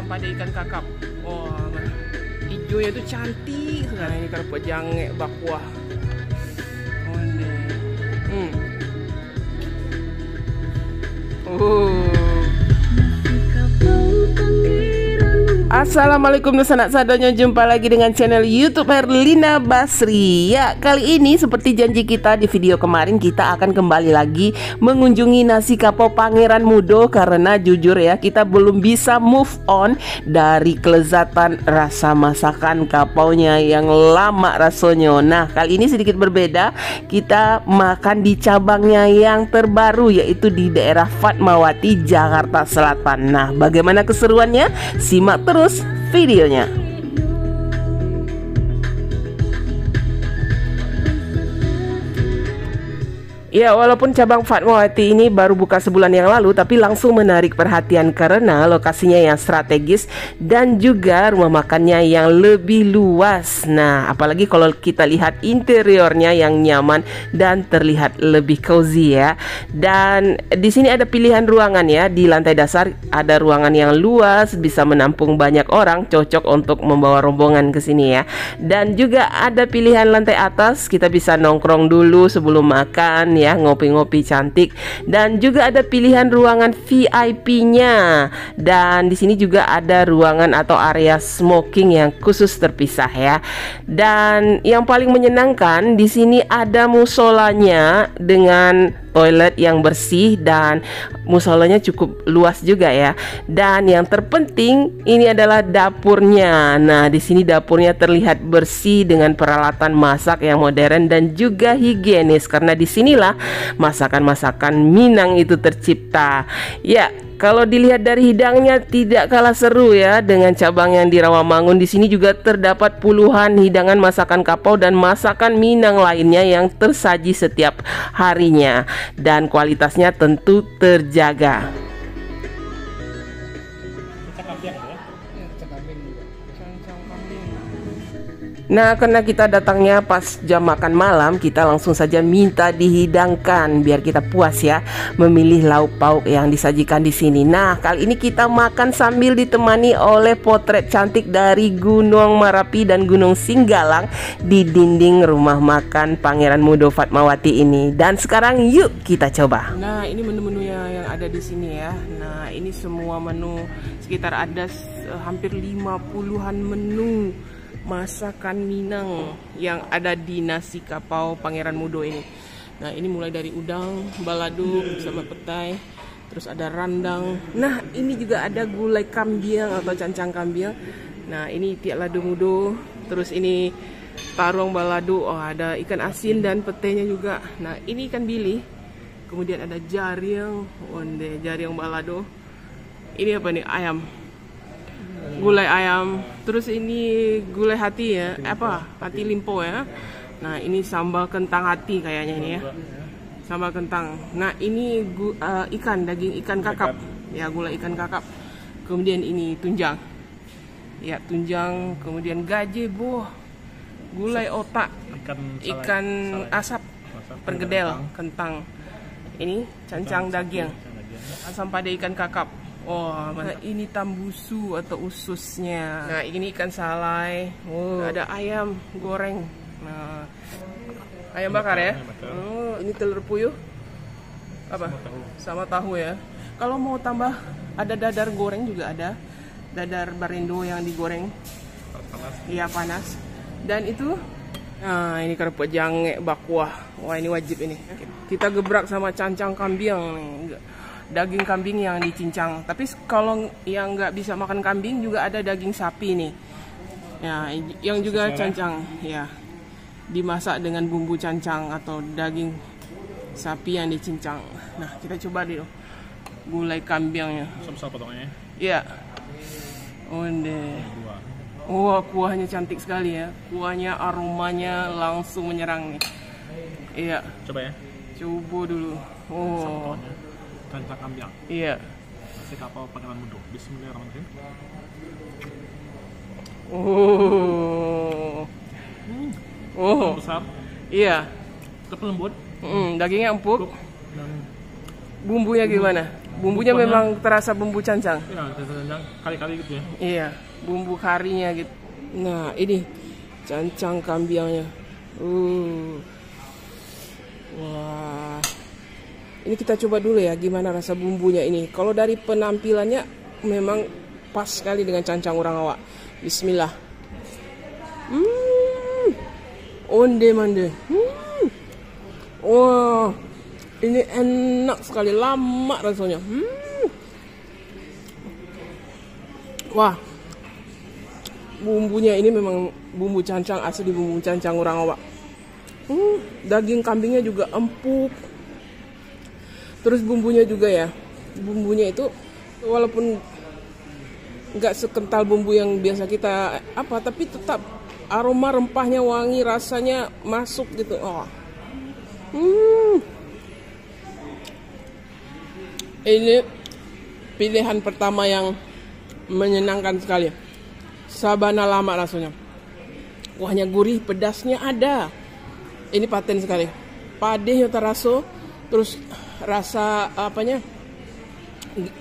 sampai ada ikan kakap. Wah, hijaunya tuh cantik sekali. Ini kerupuk jange bakwa. Assalamualaikum sanak sadonya, jumpa lagi dengan channel YouTube Herlina Basri. Ya, kali ini seperti janji kita di video kemarin, kita akan kembali lagi mengunjungi nasi kapau Pangeran Mudo. Karena jujur ya, kita belum bisa move on dari kelezatan rasa masakan kapaunya yang lama rasanya. Nah, kali ini sedikit berbeda. Kita makan di cabangnya yang terbaru, yaitu di daerah Fatmawati, Jakarta Selatan. Nah, bagaimana keseruannya? Simak terus videonya. Ya, walaupun cabang Fatmawati ini baru buka sebulan yang lalu, tapi langsung menarik perhatian karena lokasinya yang strategis dan juga rumah makannya yang lebih luas. Nah, apalagi kalau kita lihat interiornya yang nyaman dan terlihat lebih cozy ya. Dan di sini ada pilihan ruangan ya. Di lantai dasar ada ruangan yang luas, bisa menampung banyak orang, cocok untuk membawa rombongan ke sini ya. Dan juga ada pilihan lantai atas, kita bisa nongkrong dulu sebelum makan ya, ngopi-ngopi cantik. Dan juga ada pilihan ruangan VIP-nya. Dan di sini juga ada ruangan atau area smoking yang khusus terpisah ya. Dan yang paling menyenangkan di sini ada musolanya dengan toilet yang bersih, dan musolanya cukup luas juga ya. Dan yang terpenting ini adalah dapurnya. Nah, di sini dapurnya terlihat bersih dengan peralatan masak yang modern dan juga higienis, karena disinilah masakan-masakan Minang itu tercipta. Ya, kalau dilihat dari hidangnya tidak kalah seru ya dengan cabang yang di Rawamangun. Di sini juga terdapat puluhan hidangan masakan kapau dan masakan Minang lainnya yang tersaji setiap harinya, dan kualitasnya tentu terjaga. Nah, karena kita datangnya pas jam makan malam, kita langsung saja minta dihidangkan biar kita puas ya memilih lauk pauk yang disajikan di sini. Nah, kali ini kita makan sambil ditemani oleh potret cantik dari Gunung Merapi dan Gunung Singgalang di dinding rumah makan Pangeran Mudo Fatmawati ini. Dan sekarang yuk kita coba. Nah, ini menu-menunya yang ada di sini ya. Nah, ini semua menu, sekitar ada hampir 50-an menu masakan Minang yang ada di nasi kapau Pangeran Mudo ini. Nah, ini mulai dari udang, balado sama petai, terus ada randang. Nah, ini juga ada gulai kambing atau cancang kambing. Nah, ini tiak lado mudo. Terus ini tarung balado. Oh, ada ikan asin dan petainya juga. Nah, ini ikan bili. Kemudian ada jaring, onde jaring balado. Ini apa nih? Ayam. Gulai ayam. Terus ini gulai hati ya, hati limpo ya. Nah, ini sambal kentang hati kayaknya ini ya, sambal kentang. Nah, ini ikan, daging ikan kakap ya, gulai ikan kakap. Kemudian ini tunjang ya, tunjang. Kemudian gazebo, gulai otak, ikan asap, pergedel, kentang. Ini cancang daging, sampai ada ikan kakap. Oh, nah, ini tambusu atau ususnya. Nah, ini ikan salai. Oh, ada ayam goreng. Nah, ayam bakar ya. Oh, ini telur puyuh. Apa? Sama tahu ya. Kalau mau tambah, ada dadar goreng juga ada. Dadar barindo yang digoreng. Iya, panas. Dan itu, nah, ini kerupuk jange bakwa. Wah, ini wajib ini. Kita gebrak sama cancang kambing nih. Daging kambing yang dicincang. Tapi kalau yang nggak bisa makan kambing juga ada daging sapi nih ya, yang juga cancang ya, dimasak dengan bumbu cancang atau daging sapi yang dicincang. Nah, kita coba dulu gulai kambingnya. Besar potongannya. Iya. Onde. Wah, kuahnya cantik sekali ya. Kuahnya, aromanya langsung menyerang nih. Iya. Coba ya. Coba dulu. Oh. Cancang kambing. Iya. Nasi kapau Pangeran Mudo. Bismillahirrahmanirrahim. Oh. Oh. Besar. Iya. Tapi lembut. Dagingnya empuk. Dan bumbunya gimana? Bumbunya Kuahnya- memang terasa bumbu cancang. Ya, cancang kali-kali gitu ya. Iya, bumbu karinya gitu. Nah, ini cancang kambiangnya. Wah. Ini kita coba dulu ya gimana rasa bumbunya ini. Kalau dari penampilannya memang pas sekali dengan cancang orang awak. Bismillah. Onde mande. Wah. Ini enak sekali, lama rasanya. Wah. Bumbunya ini memang bumbu cancang, asli bumbu cancang orang awak. Daging kambingnya juga empuk. Terus bumbunya juga ya. Bumbunya itu walaupun nggak sekental bumbu yang biasa kita tapi tetap aroma rempahnya wangi, rasanya masuk gitu. Oh. Ini pilihan pertama yang menyenangkan sekali. Sabana lama rasanya. Kuahnya gurih, pedasnya ada. Ini paten sekali. Padehnya terasa, terus rasa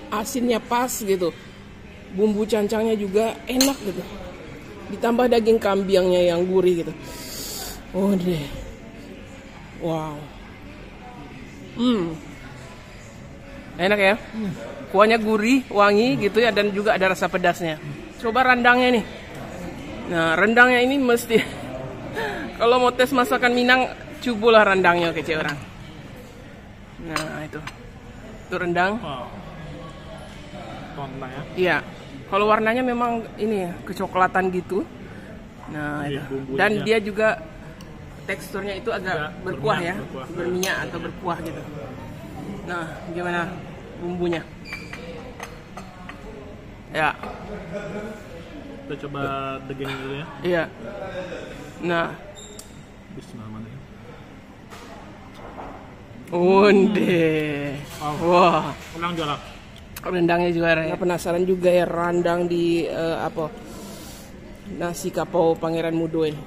asinnya pas gitu. Bumbu cancangnya juga enak gitu. Ditambah daging kambiangnya yang gurih gitu. Oh deh. Wow. Enak ya. Kuahnya gurih, wangi gitu ya, dan juga ada rasa pedasnya. Coba rendangnya nih. Nah, rendangnya ini mesti kalau mau tes masakan Minang, cobalah rendangnya kece orang. Nah, itu. Itu rendang. Wow. Warna ya. Iya. Kalau warnanya memang ini ya, kecoklatan gitu. Nah, Iya, itu. bumbunya. Dan dia juga teksturnya itu agak Ya, berkuah ya, berminyak, berkuah. berminyak atau berkuah gitu. Nah, gimana bumbunya? Ya, Kita coba daging dulu ya. iya. Nah, Bismillahirrahmanirrahim. onde. Wah, Ulang jualan. rendangnya juga. Ya, penasaran juga ya rendang di nasi kapau Pangeran Mudo ini.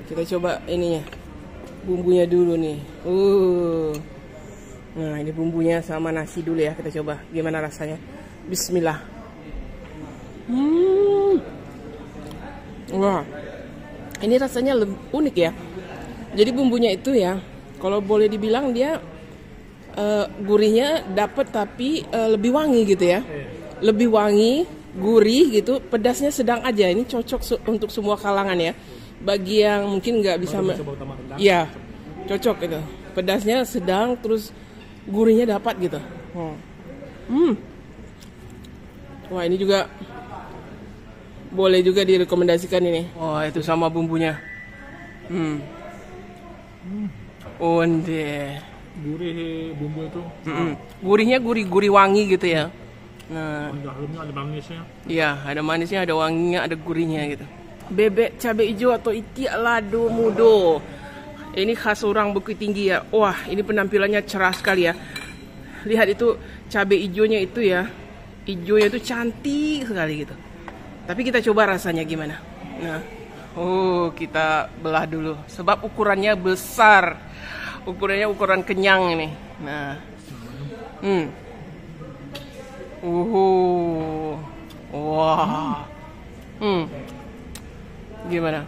Kita coba ininya, bumbunya dulu nih. Nah, ini bumbunya sama nasi dulu ya. Kita coba gimana rasanya. Bismillah. Wah, ini rasanya unik ya. Jadi bumbunya itu ya, kalau boleh dibilang dia gurihnya dapat tapi lebih wangi gitu ya. Lebih wangi, gurih gitu. Pedasnya sedang aja. Ini cocok untuk semua kalangan ya. Bagi yang mungkin nggak bisa, Coba utama rendang. ya cocok gitu. Pedasnya sedang, terus gurihnya dapat gitu. Wah, ini juga boleh juga direkomendasikan ini. Wah, itu sama bumbunya. Onde. Gurih bumbu itu. Gurihnya gurih wangi gitu ya. Nah, Dalamnya ada manisnya. iya, ada manisnya, ada wanginya, ada gurihnya gitu. Bebek cabai hijau atau itiak lado mudo. Ini khas orang Bukit Tinggi ya. Wah, ini penampilannya cerah sekali ya. Lihat itu cabai hijaunya itu ya. Hijaunya itu cantik sekali gitu. Tapi kita coba rasanya gimana. Nah, kita belah dulu. Sebab ukurannya besar. Ukurannya ukuran kenyang ini. Nah. Wah. Gimana?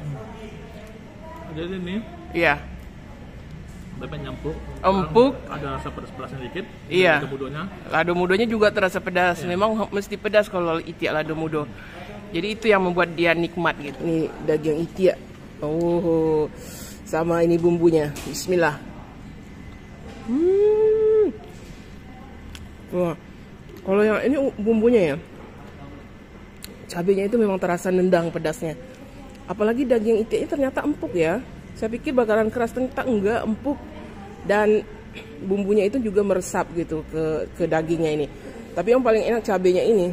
Jadi ini Iya. bebek nyampuk. Empuk. Ada rasa pedas-pedasnya dikit. Iya. Ada budonya. Lado mudonya juga terasa pedas. Memang mesti pedas kalau itiak lado mudo. Jadi itu yang membuat dia nikmat gitu. Ini daging itiak. Sama ini bumbunya. Bismillah. Wah. Kalau yang ini bumbunya ya, cabenya itu memang terasa nendang pedasnya. Apalagi daging itiaknya ternyata empuk ya. Saya pikir bakalan keras, ternyata enggak, empuk. Dan bumbunya itu juga meresap gitu ke dagingnya ini. Tapi yang paling enak cabenya ini.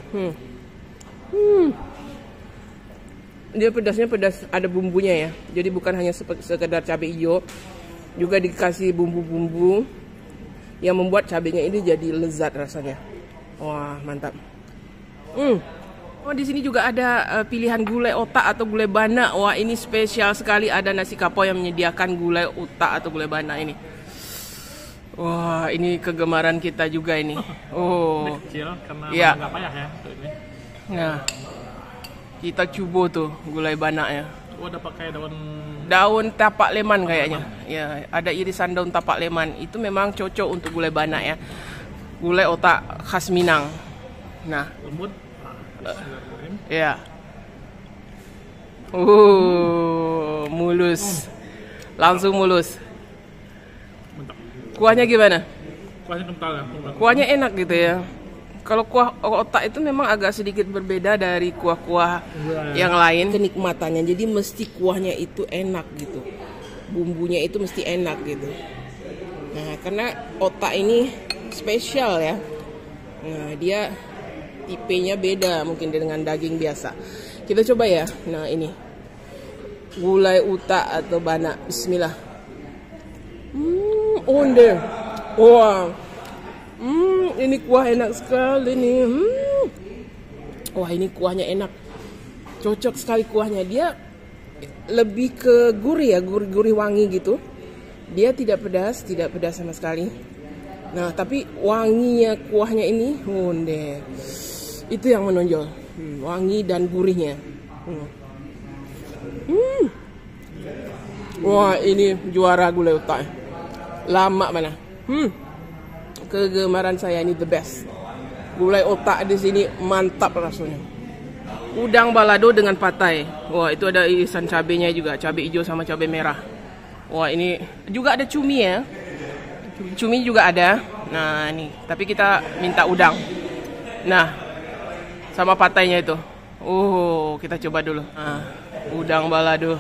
Dia pedasnya pedas, ada bumbunya ya. Jadi bukan hanya sekedar cabai hijau, juga dikasih bumbu-bumbu yang membuat cabenya ini jadi lezat rasanya. Wah, mantap. Oh, di sini juga ada pilihan gulai otak atau gulai bana. Wah, ini spesial sekali, ada nasi kapau yang menyediakan gulai otak atau gulai bana ini. Wah, ini kegemaran kita juga ini. Oh. Ini kecil karena Iya. nggak payah ya untuk ini. Nah, kita coba tuh gulai banak ya. Oh, udah pakai Daun tapak leman kayaknya. Ya, ada irisan daun tapak leman. Itu memang cocok untuk gulai banak ya. Gulai otak khas Minang. Nah, lembut. Bismillahirrahmanirrahim. ya. Mulus. Langsung mulus. Mantap. Kuahnya gimana? Kuahnya kental ya. Kuahnya enak gitu ya. Kalau kuah otak itu memang agak sedikit berbeda dari kuah-kuah yang lain. Kenikmatannya, jadi mesti kuahnya itu enak gitu. Bumbunya itu mesti enak gitu. Nah, karena otak ini spesial ya. Nah, dia tipenya beda mungkin dengan daging biasa. Kita coba ya. Nah, ini gulai utak atau banak. Bismillah. Onde. Wah. Ini kuah enak sekali nih. Wah, ini kuahnya enak. Cocok sekali kuahnya. Dia lebih ke gurih ya, gurih wangi gitu. Dia tidak pedas sama sekali. Nah, tapi wanginya kuahnya ini, onde. Itu yang menonjol. Wangi dan gurihnya. Wah, ini juara gulai utak. Lama mana? Kegemaran saya ini the best. Gulai otak di sini mantap rasanya. Udang balado dengan patai. Wah, itu ada irisan cabenya juga, cabai hijau sama cabai merah. Wah, ini juga ada cumi ya. Cumi juga ada. Nah, ini, tapi kita minta udang. Nah, sama patainya itu. Kita coba dulu. Nah, udang balado.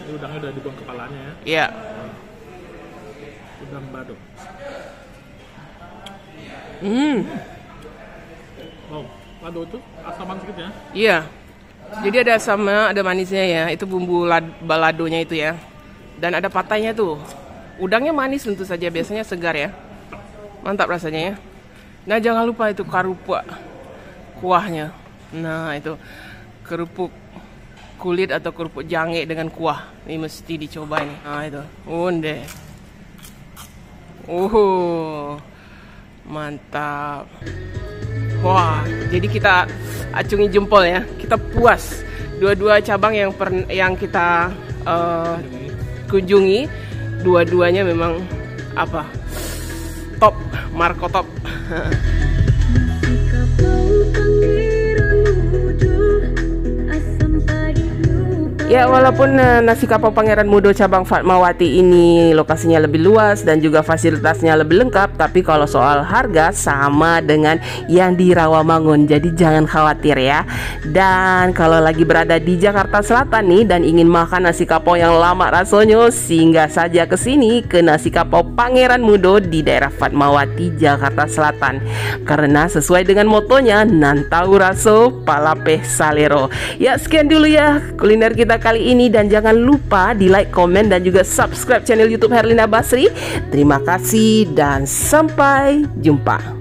Ini udangnya udah dibuang kepalanya ya. Iya. Udang balado. Wow, lado itu asaman sedikit ya. Iya. Jadi ada sama, ada manisnya ya. Itu bumbu baladonya itu ya. Dan ada patainya tuh. Udangnya manis tentu saja, biasanya segar ya. Mantap rasanya ya. Nah, jangan lupa itu kerupuk kuahnya. Nah, itu kerupuk kulit atau kerupuk jange dengan kuah. Ini mesti dicoba ini. Nah, itu. Onde. Mantap. Wah, jadi kita acungi jempol ya. Kita puas. Dua-dua cabang yang kita kunjungi, dua-duanya memang top, Marco top. Ya, walaupun nasi kapau Pangeran Mudo cabang Fatmawati ini lokasinya lebih luas dan juga fasilitasnya lebih lengkap, tapi kalau soal harga sama dengan yang di Rawamangun, jadi jangan khawatir ya. Dan kalau lagi berada di Jakarta Selatan nih dan ingin makan nasi kapau yang lama rasanya, singgah saja ke sini ke nasi kapau Pangeran Mudo di daerah Fatmawati, Jakarta Selatan. Karena sesuai dengan motonya, nantau raso palapeh salero. Ya, sekian dulu ya kuliner kita kali ini, dan jangan lupa di like, komen, dan juga subscribe channel YouTube Herlina Basri. Terima kasih dan sampai jumpa.